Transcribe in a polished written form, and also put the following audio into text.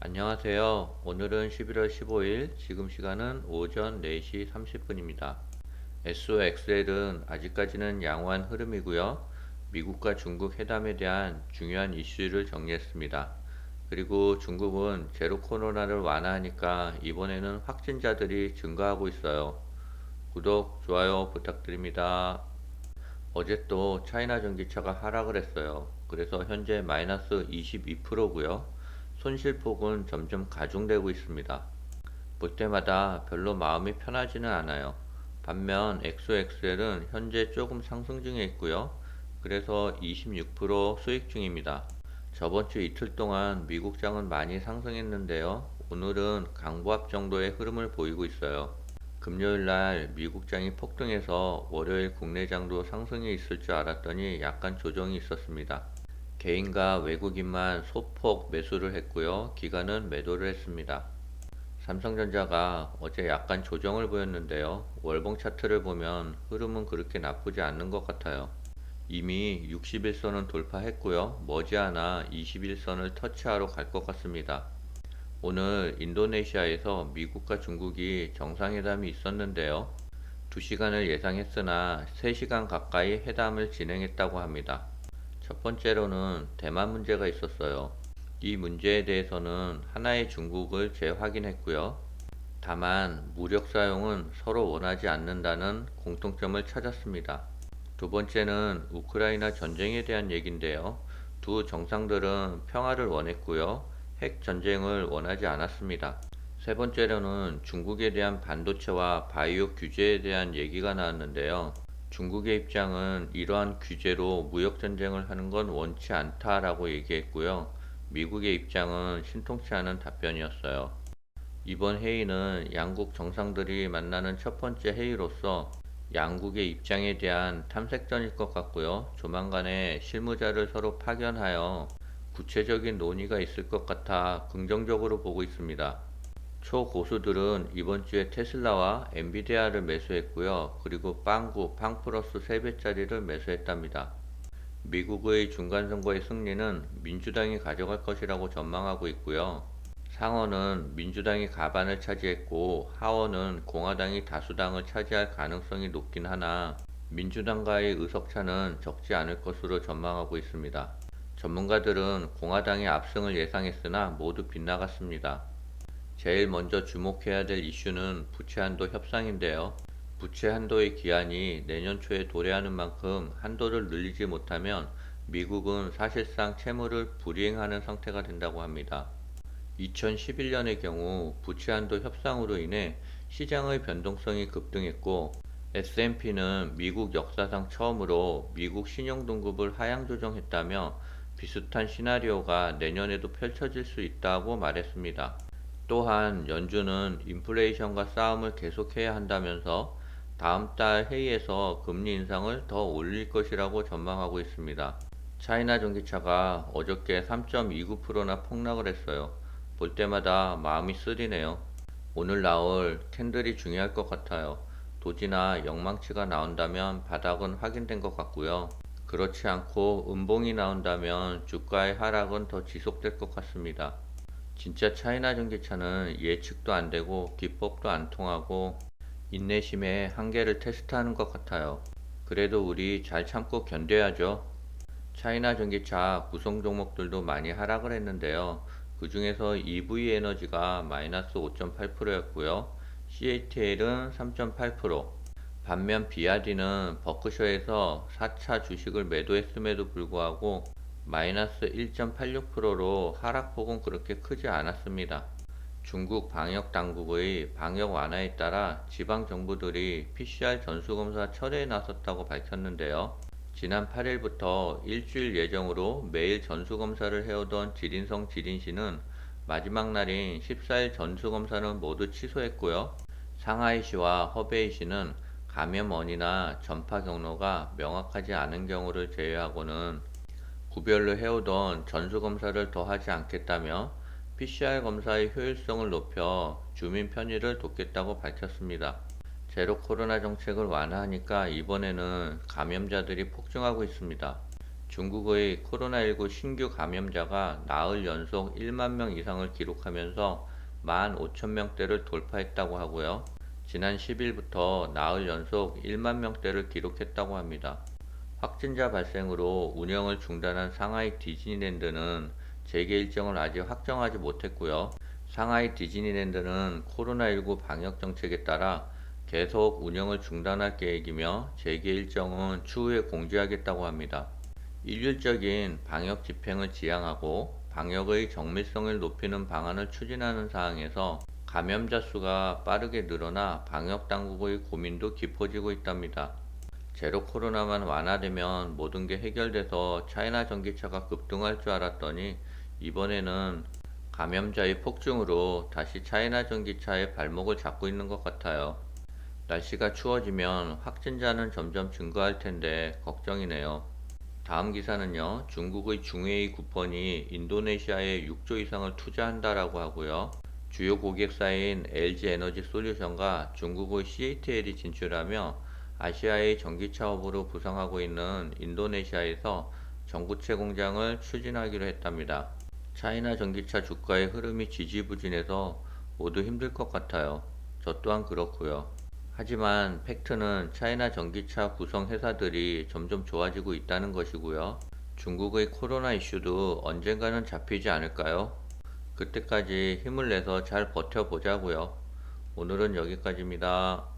안녕하세요. 오늘은 11월 15일, 지금 시간은 오전 4시 30분입니다. SOXL은 아직까지는 양호한 흐름이고요. 미국과 중국 회담에 대한 중요한 이슈를 정리했습니다. 그리고 중국은 제로 코로나를 완화하니까 이번에는 확진자들이 증가하고 있어요. 구독, 좋아요 부탁드립니다. 어제 또 차이나 전기차가 하락을 했어요. 그래서 현재 마이너스 22%고요. 손실폭은 점점 가중되고 있습니다. 볼 때마다 별로 마음이 편하지는 않아요. 반면 XOXL은 현재 조금 상승 중에 있고요. 그래서 26% 수익 중입니다. 저번 주 이틀 동안 미국장은 많이 상승했는데요. 오늘은 강보합 정도의 흐름을 보이고 있어요. 금요일날 미국장이 폭등해서 월요일 국내장도 상승이 있을 줄 알았더니 약간 조정이 있었습니다. 개인과 외국인만 소폭 매수를 했고요. 기관은 매도를 했습니다. 삼성전자가 어제 약간 조정을 보였는데요. 월봉 차트를 보면 흐름은 그렇게 나쁘지 않는 것 같아요. 이미 60일선은 돌파했고요. 머지않아 21선을 터치하러 갈 것 같습니다. 오늘 인도네시아에서 미국과 중국이 정상회담이 있었는데요. 2시간을 예상했으나 3시간 가까이 회담을 진행했다고 합니다. 첫 번째로는 대만 문제가 있었어요. 이 문제에 대해서는 하나의 중국을 재확인했고요. 다만 무력 사용은 서로 원하지 않는다는 공통점을 찾았습니다. 두 번째는 우크라이나 전쟁에 대한 얘기인데요. 두 정상들은 평화를 원했고요. 핵 전쟁을 원하지 않았습니다. 세 번째로는 중국에 대한 반도체와 바이오 규제에 대한 얘기가 나왔는데요. 중국의 입장은 이러한 규제로 무역 전쟁을 하는 건 원치 않다라고 얘기했고요. 미국의 입장은 신통치 않은 답변이었어요. 이번 회의는 양국 정상들이 만나는 첫 번째 회의로서 양국의 입장에 대한 탐색전일 것 같고요. 조만간에 실무자를 서로 파견하여 구체적인 논의가 있을 것 같아 긍정적으로 보고 있습니다. 초고수들은 이번 주에 테슬라와 엔비디아를 매수했고요. 그리고 빵구, 빵플러스 3배짜리를 매수했답니다. 미국의 중간선거의 승리는 민주당이 가져갈 것이라고 전망하고 있고요. 상원은 민주당이 가반을 차지했고 하원은 공화당이 다수당을 차지할 가능성이 높긴 하나 민주당과의 의석차는 적지 않을 것으로 전망하고 있습니다. 전문가들은 공화당의 압승을 예상했으나 모두 빗나갔습니다. 제일 먼저 주목해야 될 이슈는 부채 한도 협상인데요. 부채 한도의 기한이 내년 초에 도래하는 만큼 한도를 늘리지 못하면 미국은 사실상 채무를 불이행하는 상태가 된다고 합니다. 2011년의 경우 부채 한도 협상으로 인해 시장의 변동성이 급등했고 S&P는 미국 역사상 처음으로 미국 신용등급을 하향 조정했다며 비슷한 시나리오가 내년에도 펼쳐질 수 있다고 말했습니다. 또한 연준은 인플레이션과 싸움을 계속해야 한다면서 다음 달 회의에서 금리 인상을 더 올릴 것이라고 전망하고 있습니다. 차이나 전기차가 어저께 3.29%나 폭락을 했어요. 볼 때마다 마음이 쓰리네요. 오늘 나올 캔들이 중요할 것 같아요. 도지나 영망치가 나온다면 바닥은 확인된 것 같고요. 그렇지 않고 음봉이 나온다면 주가의 하락은 더 지속될 것 같습니다. 진짜 차이나 전기차는 예측도 안 되고 기법도 안 통하고 인내심의 한계를 테스트하는 것 같아요. 그래도 우리 잘 참고 견뎌야죠. 차이나 전기차 구성 종목들도 많이 하락을 했는데요. 그 중에서 EV 에너지가 마이너스 5.8%였고요. CATL은 3.8%, 반면 비아디는 버크셔에서 4차 주식을 매도했음에도 불구하고 마이너스 1.86%로 하락폭은 그렇게 크지 않았습니다. 중국 방역 당국의 방역 완화에 따라 지방 정부들이 PCR 전수검사 철회에 나섰다고 밝혔는데요. 지난 8일부터 일주일 예정으로 매일 전수검사를 해오던 지린성 지린시는 마지막 날인 14일 전수검사는 모두 취소했고요. 상하이시와 허베이시는 감염 원이나 전파 경로가 명확하지 않은 경우를 제외하고는 구별로 해오던 전수검사를 더 하지 않겠다며 PCR 검사의 효율성을 높여 주민 편의를 돕겠다고 밝혔습니다. 제로 코로나 정책을 완화하니까 이번에는 감염자들이 폭증하고 있습니다. 중국의 코로나19 신규 감염자가 나흘 연속 1만 명 이상을 기록하면서 15,000명대를 돌파했다고 하고요. 지난 10일부터 나흘 연속 1만 명대를 기록했다고 합니다. 확진자 발생으로 운영을 중단한 상하이 디즈니랜드는 재개 일정을 아직 확정하지 못했고요. 상하이 디즈니랜드는 코로나19 방역 정책에 따라 계속 운영을 중단할 계획이며 재개 일정은 추후에 공지하겠다고 합니다. 일률적인 방역 집행을 지향하고 방역의 정밀성을 높이는 방안을 추진하는 사항에서 감염자 수가 빠르게 늘어나 방역 당국의 고민도 깊어지고 있답니다. 제로 코로나만 완화되면 모든 게 해결돼서 차이나 전기차가 급등할 줄 알았더니 이번에는 감염자의 폭증으로 다시 차이나 전기차의 발목을 잡고 있는 것 같아요. 날씨가 추워지면 확진자는 점점 증가할 텐데 걱정이네요. 다음 기사는요, 중국의 중웨이 쿠폰이 인도네시아에 6조 이상을 투자한다라고 하고요. 주요 고객사인 LG 에너지 솔루션과 중국의 CATL이 진출하며 아시아의 전기차 허브로 부상하고 있는 인도네시아에서 전구체 공장을 추진하기로 했답니다. 차이나 전기차 주가의 흐름이 지지부진해서 모두 힘들 것 같아요. 저 또한 그렇고요. 하지만 팩트는 차이나 전기차 구성 회사들이 점점 좋아지고 있다는 것이고요. 중국의 코로나 이슈도 언젠가는 잡히지 않을까요? 그때까지 힘을 내서 잘 버텨보자고요. 오늘은 여기까지입니다.